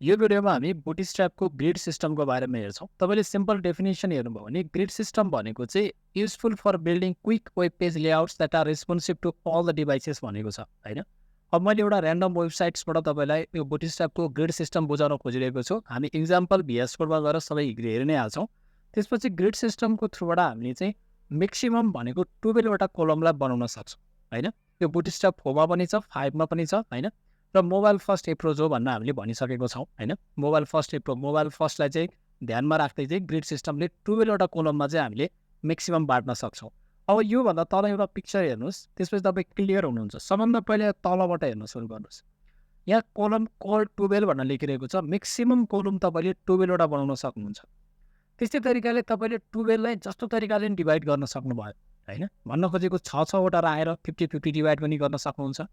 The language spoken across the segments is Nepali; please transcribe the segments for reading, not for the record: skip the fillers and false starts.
यो भिडियोमा हामी बुटस्ट्र्यापको ग्रिड सिस्टमको बारेमा हेर्छौँ। तपाईँले सिम्पल डेफिनेसन हेर्नुभयो भने ग्रिड सिस्टम भनेको चाहिँ useful for building quick web page layouts that are responsive to all the devices भनेको छ होइन। अब मैले एउटा ऱ्यान्डम वेबसाइट्सबाट तपाईँलाई यो बुटस्ट्र्यापको ग्रिड सिस्टम बुझाउन खोजिरहेको छु। हामी इक्जाम्पल VS कोडमा गएर सबै हेरि नै हाल्छौँ। त्यसपछि ग्रिड सिस्टमको थ्रुबाट हामीले चाहिँ म्याक्सिमम भनेको 12वटा कोलमलाई बनाउन सक्छौँ होइन। यो बुटस्ट्र्याप 4मा पनि छ, 5मा पनि छ होइन। र मोबाइल फर्स्ट एप्रोच हो भनेर हामीले भनिसकेको छौँ होइन। मोबाइल फर्स्टलाई चाहिँ ध्यानमा राख्दै चाहिँ ग्रिड सिस्टमले 12वटा कोलममा चाहिँ हामीले म्याक्सिमम बाँड्न सक्छौँ। अब योभन्दा तल एउटा पिक्चर हेर्नुहोस्, त्यसपछि तपाईँ क्लियर हुनुहुन्छ। सबभन्दा पहिले तलबाट हेर्न सुरु गर्नुहोस्। यहाँ कोलम कोड 12 भनेर लेखिरहेको छ। म्याक्सिमम कोलम तपाईँले 12वटा बनाउन सक्नुहुन्छ। त्यस्तै तरिकाले तपाईँले 12लाई जस्तो तरिकाले डिभाइड गर्न सक्नुभयो होइन। भन्न खोजेको 6-6वटा राखेर 50-50 डिभाइड पनि गर्न सक्नुहुन्छ।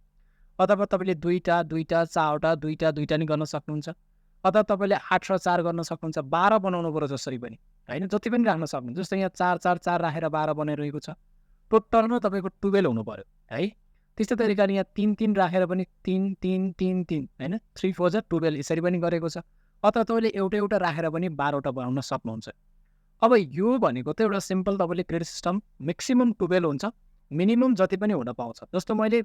अथवा तपाईँले 2टा 4टा नि गर्न सक्नुहुन्छ। अथवा तपाईँले 8 र 4 गर्न सक्नुहुन्छ। 12 बनाउनु पर्यो जसरी पनि होइन, जति पनि राख्न सक्नुहुन्छ। जस्तो यहाँ 4 राखेर 12 बनाइरहेको छ। टोटलमा तपाईँको 12 हुनु पर्यो है। त्यस्तै तरिकाले यहाँ 3 राखेर पनि 3 होइन, 3 4 जा 12 यसरी पनि गरेको छ। अथवा तपाईँले एउटा राखेर पनि 12वटा बनाउन सक्नुहुन्छ। अब यो भनेको त एउटा सिम्पल तपाईँले ग्रिड सिस्टम म्याक्सिमम 12 हुन्छ, मिनिमम जति पनि हुन पाउँछ। जस्तो मैले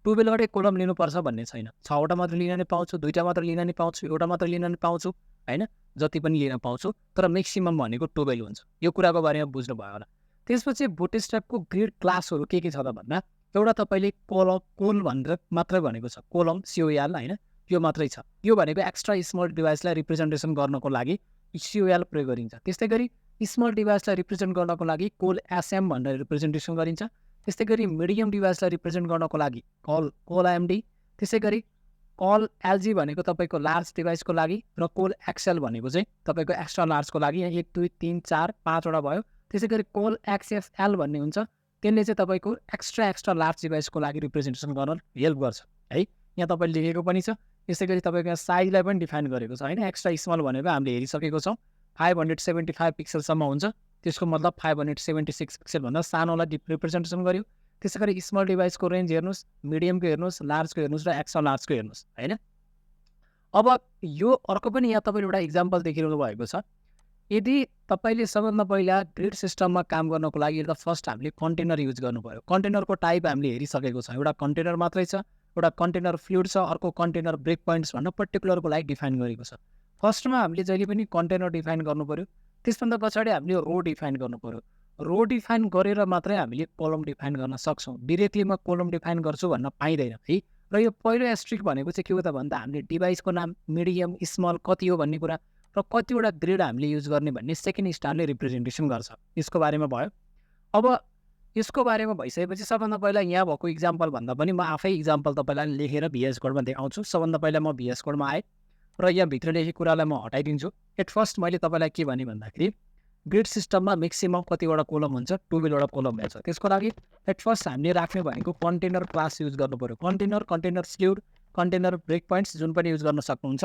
12वटै कोलम लिनुपर्छ भन्ने छैन। 6वटा मात्र लिन नै पाउँछु, 2टा मात्र लिन नै पाउँछु, एउटा मात्र लिन नै पाउँछु होइन, जति पनि लिन पाउँछु। तर म्याक्सिमम भनेको 12 हुन्छ। यो कुराको बारेमा बुझ्नुभयो होला। त्यसपछि बुटस्ट्र्यापको ग्रिड क्लासहरू के छ त भन्दा एउटा तपाईँले कोल भनेर मात्रै भनेको छ, कोलम COL होइन, यो मात्रै छ। यो भनेको एक्स्ट्रा स्मल डिभाइसलाई रिप्रेजेन्टेसन गर्नको लागि COL प्रयोग गरिन्छ। त्यस्तै गरी स्मल डिभाइसलाई रिप्रेजेन्ट गर्नको लागि कोल SM भनेर रिप्रेजेन्टेसन गरिन्छ। त्यस्तै गरी मिडियम डिभाइसलाई रिप्रेजेन्ट गर्नको लागि कोल AMD, त्यसै गरी कोल LG भनेको तपाईँको लार्ज डिभाइसको लागि, र कोल XL भनेको चाहिँ तपाईँको एक्स्ट्रा लार्जको लागि। यहाँ 1 2 3 4 5वटा भयो। त्यसै गरी कोल XFL भन्ने हुन्छ, त्यसले चाहिँ तपाईँको एक्स्ट्रा लार्ज डिभाइसको लागि रिप्रेजेन्टेसन गर्न हेल्प गर्छ है। यहाँ तपाईँले लेखेको पनि छ। त्यसै गरी तपाईँको यहाँ साइजलाई पनि डिफाइन गरेको छ होइन। एक्स्ट्रा स्मल भनेको हामीले हेरिसकेको छौँ 575 पिक्सलसम्म हुन्छ। त्यसको मतलब 576 पिक्सलभन्दा सानोलाई रिप्रेजेन्टेसन गर्यो। त्यसै गरी स्मल डिभाइसको रेन्ज हेर्नुहोस्, मिडियमको हेर्नुहोस्, लार्जको हेर्नुहोस् र एक्स्ट्रा लार्जको हेर्नुहोस् होइन। अब यो अर्को पनि यहाँ तपाईँले एउटा इक्जाम्पल देखिरहनु भएको छ। यदि तपाईँले सबभन्दा पहिला ग्रिड सिस्टममा काम गर्नको लागि एउटा फर्स्ट हामीले कन्टेनर युज गर्नु पऱ्यो। कन्टेनरको टाइप हामीले हेरिसकेको छ। एउटा कन्टेनर मात्रै छ, एउटा कन्टेनर फ्लुइड छ, अर्को कन्टेनर ब्रेक पोइन्ट्स भनेर पर्टिकुलरको लागि डिफाइन गरेको छ। फर्स्टमा हामीले जहिले पनि कन्टेनर डिफाइन गर्नु पऱ्यो। त्यसभन्दा पछाडि हामीले रो डिफाइन गर्नु पऱ्यो। रो डिफाइन गरेर मात्रै हामीले कोलम डिफाइन गर्न सक्छौँ। डिरेक्टली म कोलम डिफाइन गर्छु भन्न पाइँदैन है। र यो पहिलो एस्ट्रिक भनेको चाहिँ के हो त भन्दा हामीले डिभाइसको नाम, मिडियम, स्मल कति हो भन्ने कुरा र कतिवटा ग्रिड हामीले युज गर्ने भन्ने सेकेन्ड स्टारले रिप्रेजेन्टेसन गर्छ। यसको बारेमा भयो। अब यसको बारेमा भइसकेपछि सबभन्दा पहिला यहाँ भएको इक्जाम्पल भन्दा पनि म आफै इक्जाम्पल तपाईँलाई लेखेर VS कोडमा देखाउँछु। सबभन्दा पहिला म VS कोडमा आएँ र यहाँ भित्र लेखेको कुरालाई म हटाइदिन्छु। एट फर्स्ट मैले तपाईँलाई के भने भन्दाखेरि ग्रिड सिस्टममा म्याक्सिमम कतिवटा कोलम हुन्छ, 12वटा कोलम हुन्छ। त्यसको लागि एट फर्स्ट हामीले राख्ने भनेको कन्टेनर क्लास युज गर्नु पऱ्यो। Container fluid, container break points जुन पनि युज गर्न सक्नुहुन्छ।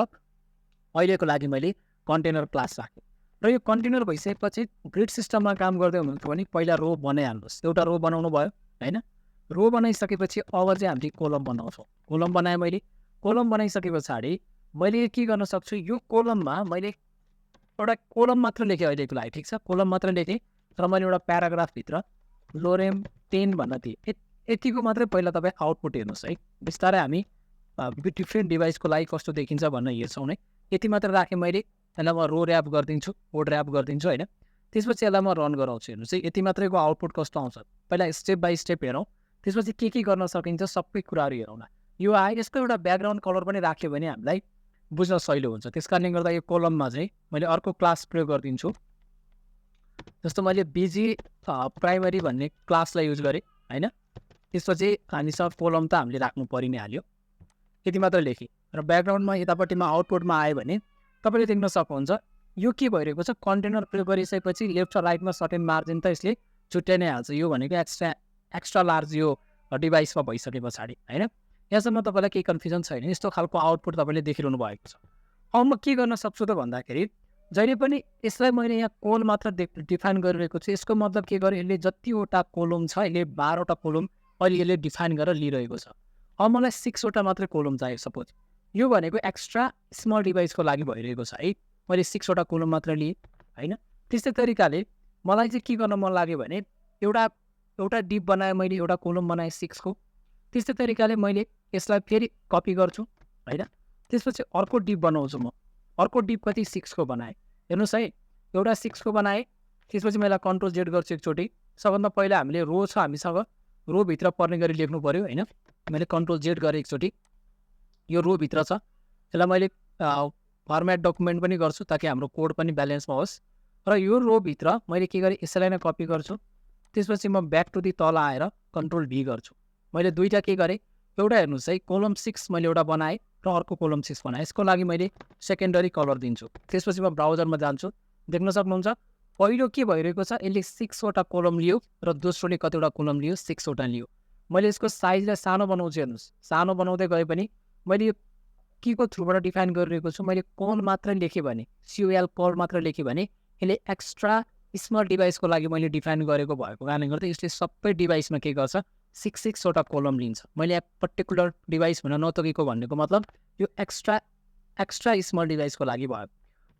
अहिलेको लागि मैले कन्टेनर क्लास राखेँ। र यो कन्टेनर भइसकेपछि ग्रिड सिस्टममा काम गर्दै हुनुहुन्छ भने पहिला रो बनाइहाल्नुहोस्। एउटा रो बनाउनु भयो होइन। रो बनाइसकेपछि अब चाहिँ हामीले कोलम बनाउँछौँ। कोलम बनाएँ मैले। कोलम बनाइसके पछाडि मैले के गर्न सक्छु, यो कोलममा मैले एउटा कोलम मात्र लेखेँ अहिलेको लागि, ठिक छ। कोलम मात्र लेखेँ र मैले एउटा प्याराग्राफभित्र लोरेम 10 भन्न दिएँ। यतिको मात्रै पहिला तपाईँ आउटपुट हेर्नुहोस् है। बिस्तारै हामी डिफ्रेन्ट डिभाइसको लागि कस्तो देखिन्छ भनेर हेर्छौँ नै। यति मात्र राखेँ मैले। यसलाई म रो ऱ्याप गरिदिन्छु, कोड ऱ्याप गरिदिन्छु होइन। त्यसपछि यसलाई म रन गराउँछु। हेर्नुहोस् है, यति मात्रैको आउटपुट कस्तो आउँछ। पहिला स्टेप बाई स्टेप हेरौँ, त्यसपछि के गर्न सकिन्छ सबै कुराहरू हेरौँला। यो आयो। यसको एउटा ब्याकग्राउन्ड कलर पनि राख्यो भने हामीलाई बुझ्न सहिलो हुन्छ। त्यस कारणले गर्दा यो कोलममा चाहिँ मैले अर्को क्लास प्रयोग गरिदिन्छु। जस्तो मैले BG प्राइमरी भन्ने क्लासलाई युज गरेँ होइन। त्यसपछि हामीसँग कोलम त हामीले राख्नु परि नै हाल्यो। यति मात्र लेखेँ र ब्याकग्राउन्डमा यतापट्टिमा आउटपुटमा आयो भने तपाईँले देख्न सक्नुहुन्छ यो के भइरहेको छ। कन्टेनर प्रयोग गरिसकेपछि लेफ्ट र राइटमा सर्टेन मार्जिन त यसले छुट्याइ नै हाल्छ। यो भनेको एक्स्ट्रा लार्ज यो डिभाइसमा भइसके पछाडि होइन। यहाँसम्म तपाईँलाई केही कन्फ्युजन छैन। यस्तो खालको आउटपुट तपाईँले देखिरहनु भएको छ। अब म के गर्न सक्छु त भन्दाखेरि जहिले पनि यसलाई मैले यहाँ कोल मात्र डिफाइन गरिरहेको छु। यसको मतलब के गर्यो, यसले जतिवटा कोलम छ यसले 12वटा कोलम अहिले यसले डिफाइन गरेर लिइरहेको छ। अब मलाई 6वटा मात्रै कोलम चाहियो। सपोज यो भनेको एक्स्ट्रा स्मल डिभाइसको लागि भइरहेको छ है। मैले 6 वटा कोलम मात्र लिएँ हैन। त्यस्तै तरिकाले मलाई चाहिँ के गर्न मन लाग्यो भने एउटा डिप बनाएँ मैले, एउटा कोलम बनाएँ 6 को। त्यस्तै तरिकाले मैले यसलाई फेरि कपी गर्छु हैन। त्यसपछि अर्को डिप बनाउँछु म। अर्को डिप कति 6 को बनाएँ। हेर्नुहोस् है, एउटा 6 को बनाएँ, त्यसपछि मैले कन्ट्रोल जेड गर्छु एकचोटि। सबभन्दा पहिला हामीले रो छ हामीसँग, रो भित्र पर्ने गरी लेख्नु पर्यो हैन। मैले कन्ट्रोल जेड गरेँ एकचोटि, यो रो भित्र छ। यसलाई मैले फर्मेट डकुमेन्ट पनि गर्छु ताकि हाम्रो कोड पनि ब्यालेन्समा होस्। र यो रो भित्र मैले के गरेँ, यसलाई नै कपी गर्छु। त्यसपछि म ब्याक टु दी तल आएर कन्ट्रोल भी गर्छु। मैले दुईटा के गरेँ, एउटा हेर्नुहोस् है, कोलम 6 मैले एउटा बनाएँ र अर्को कोलम 6 बनाएँ। यसको लागि मैले सेकेन्डरी कलर दिन्छु। त्यसपछि म ब्राउजरमा जान्छु, देख्न सक्नुहुन्छ पहिलो के भइरहेको छ, यसले 6 वटा कोलम लियो र दोस्रोले कतिवटा कोलम लियो, 6 वटा लियो। मैले यसको साइजलाई सानो बनाउँछु। हेर्नुहोस्, सानो बनाउँदै गए पनि मैले यो के को थ्रुबाट डिफाइन गरिरहेको छु, मैले कल मात्र लेखेँ भने, COL कल मात्र लेखेँ भने यसले एक्स्ट्रा स्मल डिभाइसको लागि मैले डिफाइन गरेको भएको कारणले गर्दा यसले सबै डिभाइसमा के गर्छ, 6 वटा कोलम लिन्छ। मैले यहाँ पर्टिकुलर डिभाइस भन्न नतोकेको भन्नेको मतलब यो एक्स्ट्रा स्मल डिभाइसको लागि भयो।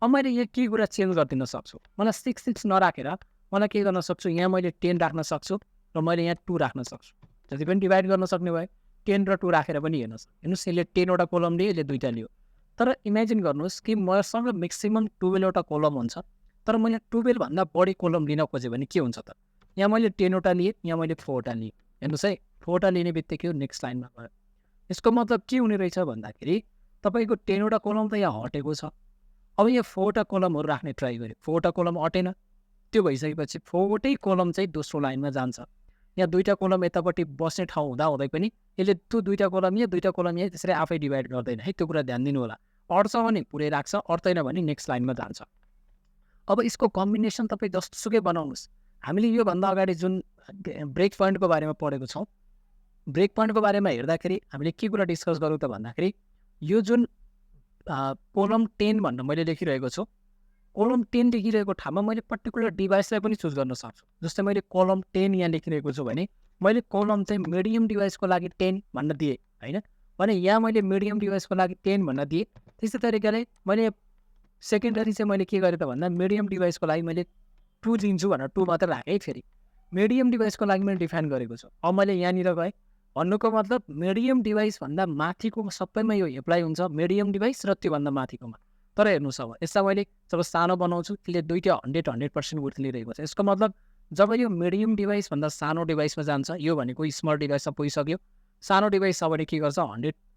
अब मैले यो के कुरा चेन्ज गरिदिन सक्छु, मलाई 6 नराखेर मलाई के गर्न सक्छु, यहाँ मैले 10 राख्न सक्छु र मैले यहाँ 2 राख्न सक्छु। जति पनि डिभाइड गर्न सक्ने भए 10 र 2 राखेर पनि हेर्नुहोस्, यसले 10 वटा कोलम लियो, यसले 2टा लियो। तर इमेजिन गर्नुहोस् कि मसँग म्याक्सिमम 12 वटा कोलम हुन्छ, तर मैले 12 भन्दा बढी कोलम लिन खोजेँ भने के हुन्छ त? यहाँ मैले 10 वटा लिएँ, यहाँ मैले 4 वटा लिएँ। हेर्नुहोस् है, 4 वटा लिने बित्तिकै नेक्स्ट लाइनमा गयो। यसको मतलब के हुने रहेछ भन्दाखेरि तपाईँको 10 वटा कोलम त यहाँ हटेको छ। अब यहाँ 4 वटा कोलमहरू राख्ने ट्राई गरेँ, 4 वटा कोलम हटेन। त्यो भइसकेपछि 4 वटै कोलम चाहिँ दोस्रो लाइनमा जान्छ। यहाँ 2टा कोलम यतापट्टि बस्ने ठाउँ हुँदै पनि यसले त्यो 2टा कोलम यहाँ 2टा कोलम यहाँ त्यसरी आफै डिभाइड गर्दैन है। त्यो कुरा ध्यान दिनु होला। अट्छ भने पुरै राख्छ, अट्दैन भने नेक्स्ट लाइनमा जान्छ। अब यसको कम्बिनेसन तपाईँ जस्तोसुकै बनाउनुहोस्। हामीले योभन्दा अगाडि जुन ब्रेक पोइन्टको बारेमा पढेको छौँ, ब्रेक पोइन्टको बारेमा हेर्दाखेरि हामीले के कुरा डिस्कस गरौँ त भन्दाखेरि यो जुन कोलम 10 भनेर मैले लेखिरहेको छु, कोलम 10 लेखिरहेको ठाउँमा मैले पर्टिकुलर डिभाइसलाई पनि चुज गर्न सक्छु। जस्तै मैले कोलम 10 यहाँ लेखिरहेको छु भने मैले कोलम चाहिँ मिडियम डिभाइसको लागि 10 भन्न दिएँ हैन, भने यहाँ मैले मिडियम डिभाइसको लागि 10 भन्न दिएँ। त्यस्तै तरिकाले मैले सेकेन्डरी चाहिँ मैले के गरेँ त भन्दा मिडियम डिभाइसको लागि मैले 2 लिन्छु भनेर 2 मात्र राखेँ। फेरि मिडियम डिभाइसको लागि मैले डिफाइन गरेको छु। अब मैले यहाँनिर गएँ, भन्नुको मतलब मिडियम डिभाइसभन्दा माथिको सबैमा यो एप्लाई हुन्छ, मिडियम डिभाइस र त्योभन्दा माथिकोमा। तर हेर्नुहोस्, अब यसलाई मैले जब सानो बनाउँछु त्यसले 2टा 100% विड्थ लिइरहेको छ। यसको मतलब जब यो मिडियम डिभाइसभन्दा सानो डिभाइसमा जान्छ, यो भनेको स्मल डिभाइसमा पुगिसक्यो, सानो डिभाइस छ भने के गर्छ,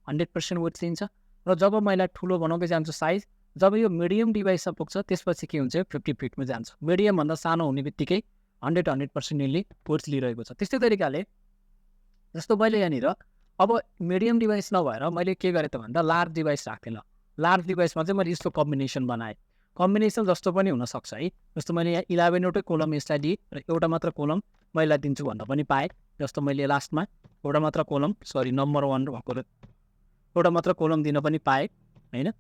100% विड्थ लिन्छ। र जब मैले ठुलो बनाउँदै जान्छु साइज, जब यो मिडियम डिभाइसमा पुग्छ त्यसपछि के हुन्छ, 50 फिटमा जान्छ। मिडियमभन्दा सानो हुने बित्तिकै 100% यसले विड्थ लिइरहेको छ। त्यस्तै तरिकाले जस्तो मैले यहाँनिर अब मिडियम डिभाइस नभएर मैले के गरेँ त भन्दा लार्ज डिभाइस राख्थेँ। ल, लार्ज डिभाइसमा चाहिँ मैले यस्तो कम्बिनेसन बनाएँ। कम्बिनेसन जस्तो पनि हुनसक्छ है। जस्तो मैले यहाँ 11 वटै कोलम यसलाई दिएँ र एउटा मात्र कोलम मैले दिन्छु भन्न पनि पाएँ। जस्तो मैले लास्टमा एउटा मात्र कोलम, नम्बर 1 भएको एउटा मात्र कोलम दिन पनि पाएँ हैन,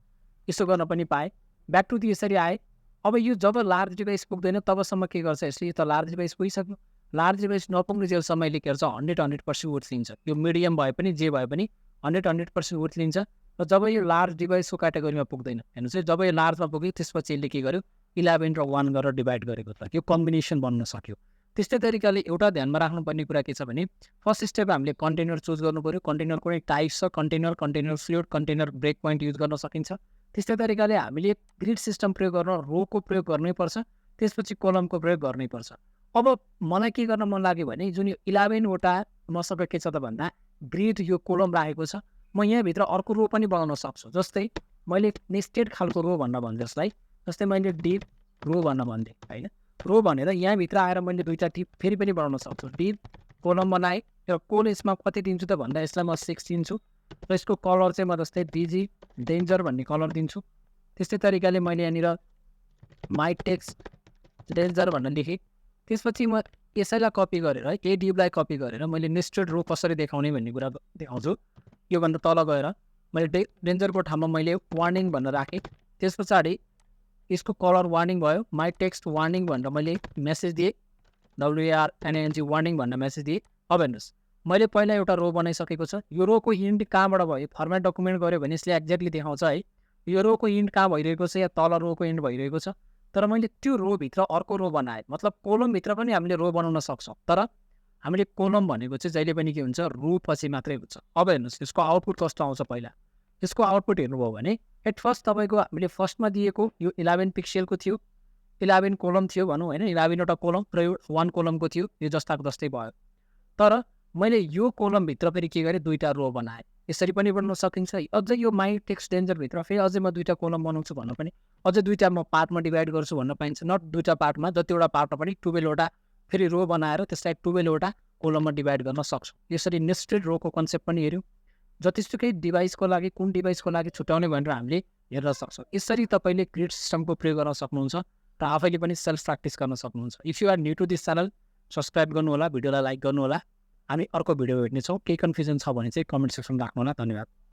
यसो गर्न पनि पाएँ। ब्याक टु दी यसरी आएँ। अब यो जब लार्ज डिभाइस पुग्दैन तबसम्म के गर्छ यसले, यो त लार्ज डिभाइस पुगिसक्यो। लार्ज डिभाइस नपुग्ने जेलसम्म यसले के गर्छ, 100% विड्थ लिन्छ। यो मिडियम भए पनि जे भए पनि 100% विड्थ लिन्छ। र जब यो लार्ज डिभाइसको क्याटेगोरीमा पुग्दैन, हेर्नुहोस् है, जब यो लार्जमा पुग्यो त्यसपछि यसले के गर्यो, 11 र 1 गरेर डिभाइड गरेको त यो कम्बिनेसन बन्न सक्यो। त्यस्तै तरिकाले एउटा ध्यानमा राख्नुपर्ने कुरा के छ भने फर्स्ट स्टेप हामीले कन्टेनर चुज गर्नु पर्यो। कन्टेनर कुनै टाइप छ, container fluid, container break point use गर्न सकिन्छ। त्यस्तै तरिकाले हामीले ग्रिड सिस्टम प्रयोग गर्न रोको प्रयोग गर्नैपर्छ, त्यसपछि कोलमको प्रयोग गर्नैपर्छ। अब मलाई के गर्न मन लाग्यो भने जुन यो 11 वटा मसँग के छ त भन्दा ग्रिड यो कोलम राखेको छ, म यहाँभित्र अर्को रो पनि बनाउन सक्छु। जस्तै मैले नेस्टेड खालको रो भन्न भन्छु जसलाई, जस्तै मैले डिप रो भन्न भन्थेँ हैन। रो भनेर यहाँभित्र आएर मैले 2टा डिप फेरि पनि बनाउन सक्छु। डिप कोलम बनाएँ र कोल यसमा कति दिन्छु त भन्दा यसलाई म 6 दिन्छु र यसको कलर चाहिँ म जस्तै डिजी डेन्जर भन्ने कलर दिन्छु। त्यस्तै तरिकाले मैले यहाँनिर माई टेक्स्ट डेन्जर भनेर लेखेँ। त्यसपछि म यसैलाई कपी गरेर है, ए डिपलाई कपी गरेर मैले नेस्टेड रो कसरी देखाउने भन्ने कुरा देखाउँछु। योभन्दा तल गएर मैले डेन्जरको ठाउँमा मैले वार्निङ भनेर राखेँ। त्यस पछाडि यसको कलर वार्निङ भयो, माई टेक्स्ट वार्निङ भनेर मैले मेसेज दिएँ, WARNING वार्निङ भनेर मेसेज दिएँ। अब हेर्नुहोस्, मैले पहिला एउटा रो बनाइसकेको छ, यो रोको इन्ड कहाँबाट भयो, फर्मेट डकुमेन्ट गऱ्यो भने यसले एक्ज्याक्टली देखाउँछ है, यो रोको इन्ड कहाँ भइरहेको छ या तल रोको इन्ड भइरहेको छ। तर मैले त्यो रोभित्र अर्को रो बनाएँ, मतलब कोलमभित्र पनि हामीले रो बनाउन सक्छौँ, तर हामीले कोलम भनेको चाहिँ जहिले पनि के हुन्छ, रो पछि मात्रै हुन्छ। अब हेर्नुहोस् यसको आउटपुट कस्तो आउँछ पहिला। यसको आउटपुट हेर्नुभयो भने एट फर्स्ट तपाईँको हामीले फर्स्टमा दिएको यो 11 पिक्सेलको थियो, 11 कोलम थियो भनौँ होइन, 11वटा कोलम र यो 1 कोलमको थियो, यो जस्ताको जस्तै भयो। तर मैले यो कोलमभित्र फेरि के गरेँ, 2टा रो बनाएँ। यसरी पनि बनाउन सकिन्छ। अझै यो माई टेक्स्ट डेन्जरभित्र फेरि अझै म 2टा कोलम बनाउँछु भन्न पनि, अझै 2टा म पार्टमा डिभाइड गर्छु भन्न पाइन्छ। नट 2टा पार्टमा, जतिवटा पार्टमा पनि 12वटा फेरि रो बनाएर त्यसलाई 12वटा कोलममा डिभाइड गर्न सक्छौँ। यसरी नेस्टेड रोको कन्सेप्ट पनि हेऱ्यौँ। जतिसुकै डिभाइसको लागि, कुन डिभाइसको लागि छुट्याउने भनेर हामीले हेर्न सक्छौँ। यसरी तपाईँले ग्रिड सिस्टमको प्रयोग गर्न सक्नुहुन्छ र आफैले पनि सेल्फ प्र्याक्टिस गर्न सक्नुहुन्छ। If you are new to this channel, subscribe गर्नुहोला, भिडियोलाई लाइक गर्नुहोला। हामी अर्को भिडियो भेट्नेछौँ। केही कन्फ्युजन छ भने चाहिँ कमेन्ट सेक्सनमा राख्नुहोला। धन्यवाद।